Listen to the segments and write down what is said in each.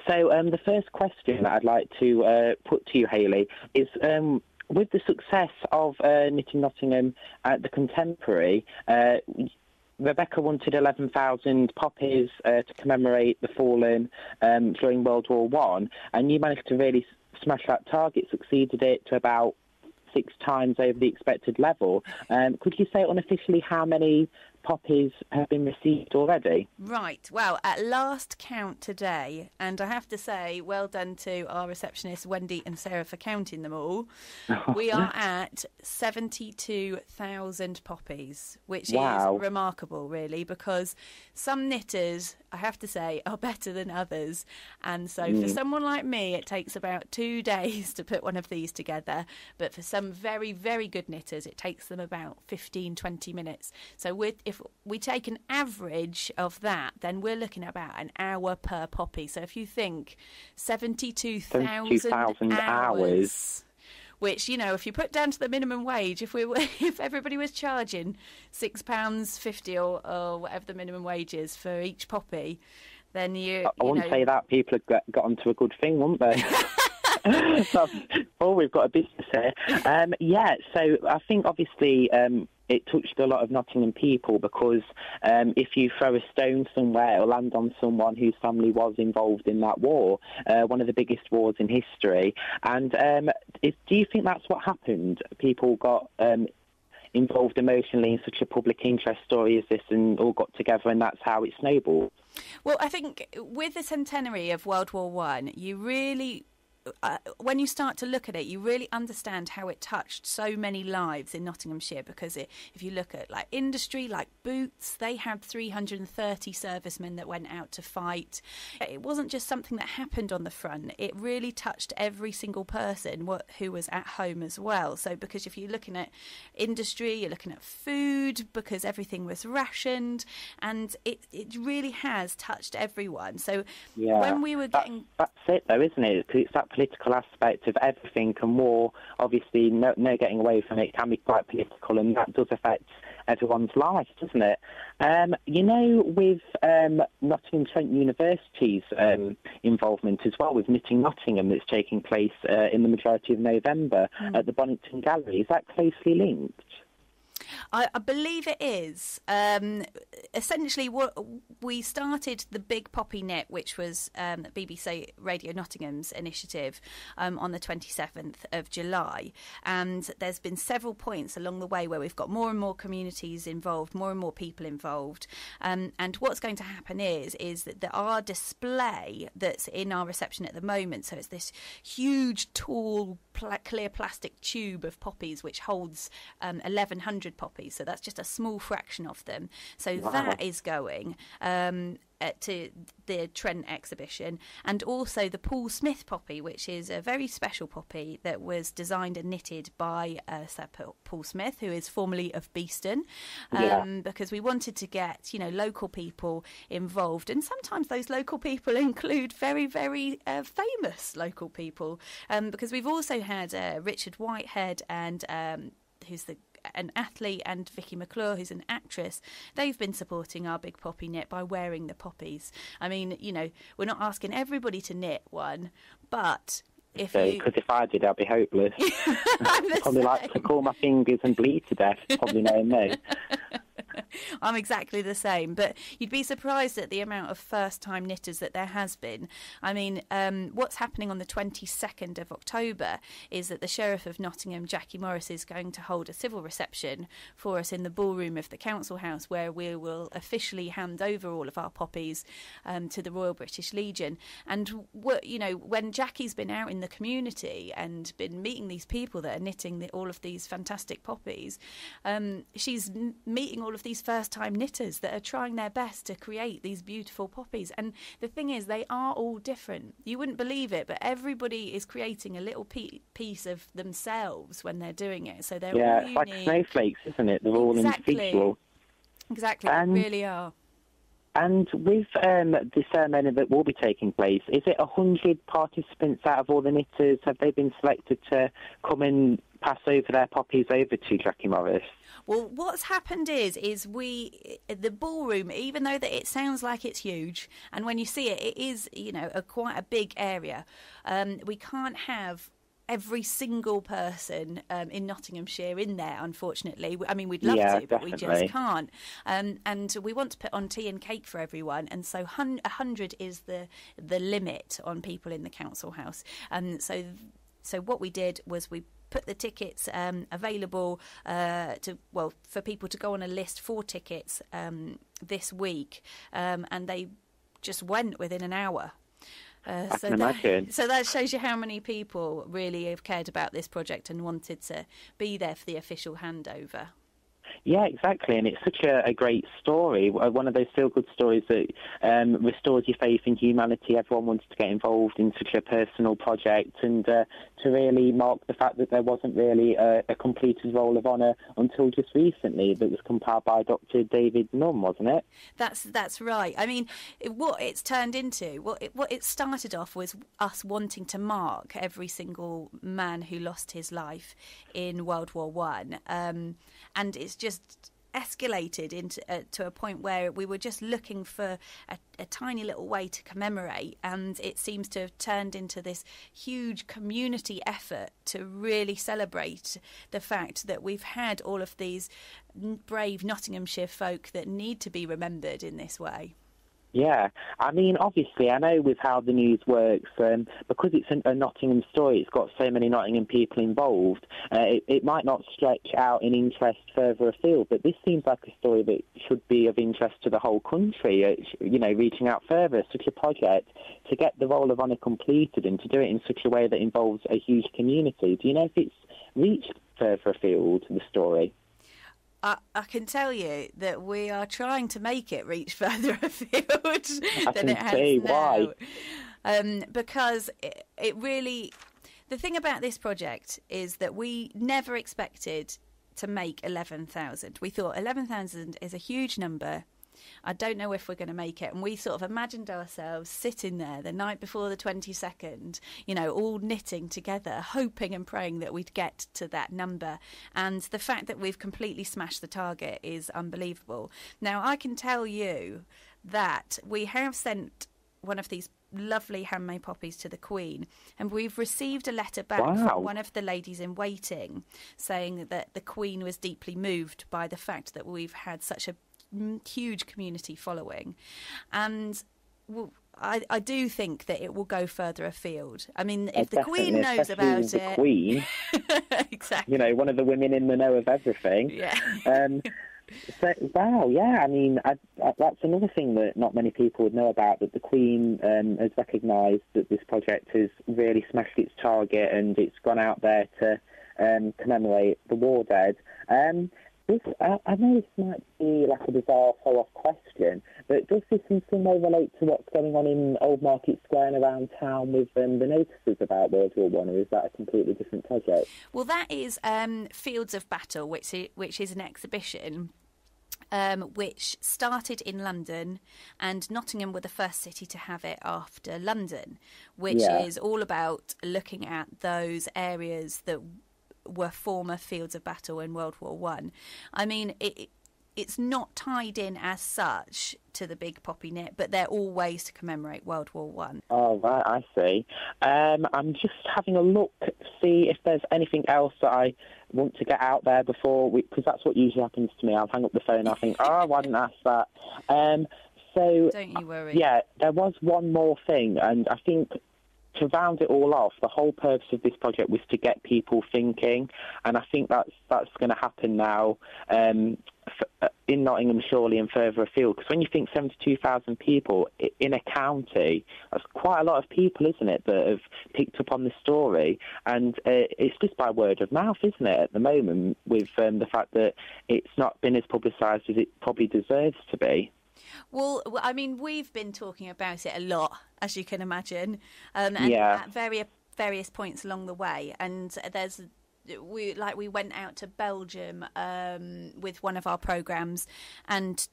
So the first question that I'd like to put to you, Hayley, is with the success of Knitted Nottingham at the Contemporary, Rebecca wanted 11,000 poppies to commemorate the fallen during World War One, and you managed to really smash that target, succeeded it to about 6 times over the expected level. Could you say unofficially how many poppies have been received already? Right, well, at last count today, and I have to say, well done to our receptionists, Wendy and Sarah, for counting them all. We are at 72,000 poppies, which is remarkable, really, because some knitters, I have to say, are better than others. And so for someone like me, it takes about 2 days to put one of these together. But for some very, very good knitters, it takes them about 15, 20 minutes. So if we take an average of that, then we're looking at about an hour per poppy. So if you think 72,000 hours, which, you know, if you put down to the minimum wage, if everybody was charging £6.50 or whatever the minimum wage is for each poppy, then I wouldn't say that. People have got onto a good thing, wouldn't they? We've got a business here. So I think obviously it touched a lot of Nottingham people because if you throw a stone somewhere or land on someone whose family was involved in that war, one of the biggest wars in history, and do you think that's what happened? People got involved emotionally in such a public interest story as this and all got together, and that's how it snowballed? Well, I think with the centenary of World War One, you really... when you start to look at it, you really understand how it touched so many lives in Nottinghamshire, because if you look at like industry, like Boots, they had 330 servicemen that went out to fight. It wasn't just something that happened on the front, it really touched every single person who was at home as well. So because if you're looking at industry, you're looking at food, because everything was rationed, and it really has touched everyone. So when we were getting... That's it though, isn't it? Because it's that political aspect of everything, and war, obviously, no getting away from it, can be quite political, and that does affect everyone's life, doesn't it? With Nottingham Trent University's involvement as well with Knitting Nottingham that's taking place in the majority of November at the Bonington Gallery, is that closely linked? I believe it is. Essentially, we started the Big Poppy Knit, which was BBC Radio Nottingham's initiative, on the 27th of July. And there's been several points along the way where we've got more and more communities involved, more and more people involved. And what's going to happen is that our display that's in our reception at the moment, so it's this huge, tall, clear plastic tube of poppies which holds 1,100 poppies, so that's just a small fraction of them. So that is going to the Trent exhibition, and also the Paul Smith poppy, which is a very special poppy that was designed and knitted by Sir Paul Smith, who is formerly of Beeston, because we wanted to get local people involved, and sometimes those local people include very, very famous local people, because we've also had Richard Whitehead and who's an athlete, and Vicky McClure, who's an actress. They've been supporting our Big Poppy Knit by wearing the poppies. I mean, we're not asking everybody to knit one, but because if I did, I'd be hopeless. Probably like to call my fingers and bleed to death, probably knowing me. I'm exactly the same, but you'd be surprised at the amount of first-time knitters that there has been. I mean, what's happening on the 22nd of October is that the Sheriff of Nottingham, Jackie Morris, is going to hold a civil reception for us in the ballroom of the Council House, where we will officially hand over all of our poppies to the Royal British Legion. And when Jackie's been out in the community and been meeting these people that are knitting all of these fantastic poppies, she's meeting all of these first-time knitters that are trying their best to create these beautiful poppies. And the thing is, they are all different. You wouldn't believe it, but everybody is creating a little piece of themselves when they're doing it. So they're all unique. It's like snowflakes, isn't it? They're all individual. Exactly, they really are. And with the ceremony that will be taking place, is it 100 participants out of all the knitters? Have they been selected to come and pass over their poppies over to Jackie Morris? Well, what's happened is the ballroom, even though that it sounds like it's huge, and when you see it, it is, quite a big area. We can't have every single person in Nottinghamshire in there, unfortunately. I mean, we'd love to, but we just can't. And we want to put on tea and cake for everyone, and so 100 is the limit on people in the council house. And so what we did was we put the tickets available for people to go on a list for tickets this week, and they just went within an hour. I can imagine. So that shows you how many people really have cared about this project and wanted to be there for the official handover. Yeah, exactly, and it's such a great story, one of those feel-good stories that restores your faith in humanity. Everyone wants to get involved in such a personal project, and to really mark the fact that there wasn't really a completed roll of honour until just recently that was compiled by Dr. David Nunn, wasn't it? That's right. I mean, what it's turned into, what it started off was us wanting to mark every single man who lost his life in World War One, and it's just escalated into to a point where we were just looking for a tiny little way to commemorate, and it seems to have turned into this huge community effort to really celebrate the fact that we've had all of these brave Nottinghamshire folk that need to be remembered in this way. Yeah, I mean, obviously, I know with how the news works, because it's a Nottingham story, it's got so many Nottingham people involved, it might not stretch out in interest further afield, but this seems like a story that should be of interest to the whole country, reaching out further, such a project, to get the Roll of Honour completed and to do it in such a way that involves a huge community. Do you know if it's reached further afield, the story? I can tell you that we are trying to make it reach further afield than it has now. Why? Because it really... The thing about this project is that we never expected to make 11,000. We thought 11,000 is a huge number. I don't know if we're going to make it. And we sort of imagined ourselves sitting there the night before the 22nd, all knitting together, hoping and praying that we'd get to that number. And the fact that we've completely smashed the target is unbelievable. Now, I can tell you that we have sent one of these lovely handmade poppies to the Queen, and we've received a letter back from one of the ladies in waiting saying that the Queen was deeply moved by the fact that we've had such a huge community following, and I do think that it will go further afield. I mean, if the Queen knows about it, the Queen, exactly, one of the women in the know of everything. Yeah. So, wow, yeah. I mean, that's another thing that not many people would know about. That the Queen has recognised that this project has really smashed its target, and it's gone out there to commemorate the war dead. I know this might be like a bizarre follow-off question, but does this in some way relate to what's going on in Old Market Square and around town with the notices about World War One, or is that a completely different project? Well, that is Fields of Battle, which is an exhibition which started in London, and Nottingham were the first city to have it after London, which is all about looking at those areas that were former fields of battle in World War One. I mean, it's not tied in as such to the big poppy knit, but they're all ways to commemorate World War One. Oh, right, I see. I'm just having a look to see if there's anything else that I want to get out there before, because that's what usually happens to me. I'll hang up the phone and I'll think, why didn't I ask that? So don't you worry. Yeah, there was one more thing, and I think to round it all off, the whole purpose of this project was to get people thinking, and I think that's going to happen now in Nottingham, surely, and further afield. Because when you think 72,000 people in a county, that's quite a lot of people, isn't it, that have picked up on the story? And it's just by word of mouth, isn't it, at the moment, with the fact that it's not been as publicised as it probably deserves to be. Well, I mean, we've been talking about it a lot, as you can imagine, and at various points along the way. And we went out to Belgium with one of our programmes, and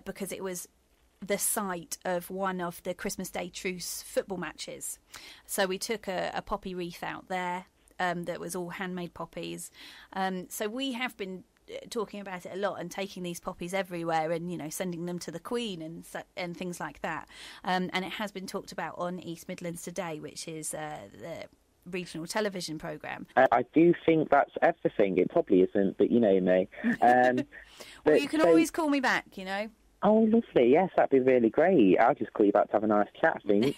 because it was the site of one of the Christmas Day truce football matches. So we took a poppy wreath out there that was all handmade poppies. So we have been talking about it a lot and taking these poppies everywhere and, you know, sending them to the Queen and things like that. And it has been talked about on East Midlands Today, which is the regional television programme. I do think that's everything. It probably isn't, but you know me. Well, you can always call me back, you know. Oh, lovely. Yes, that'd be really great. I'll just call you back to have a nice chat, I think.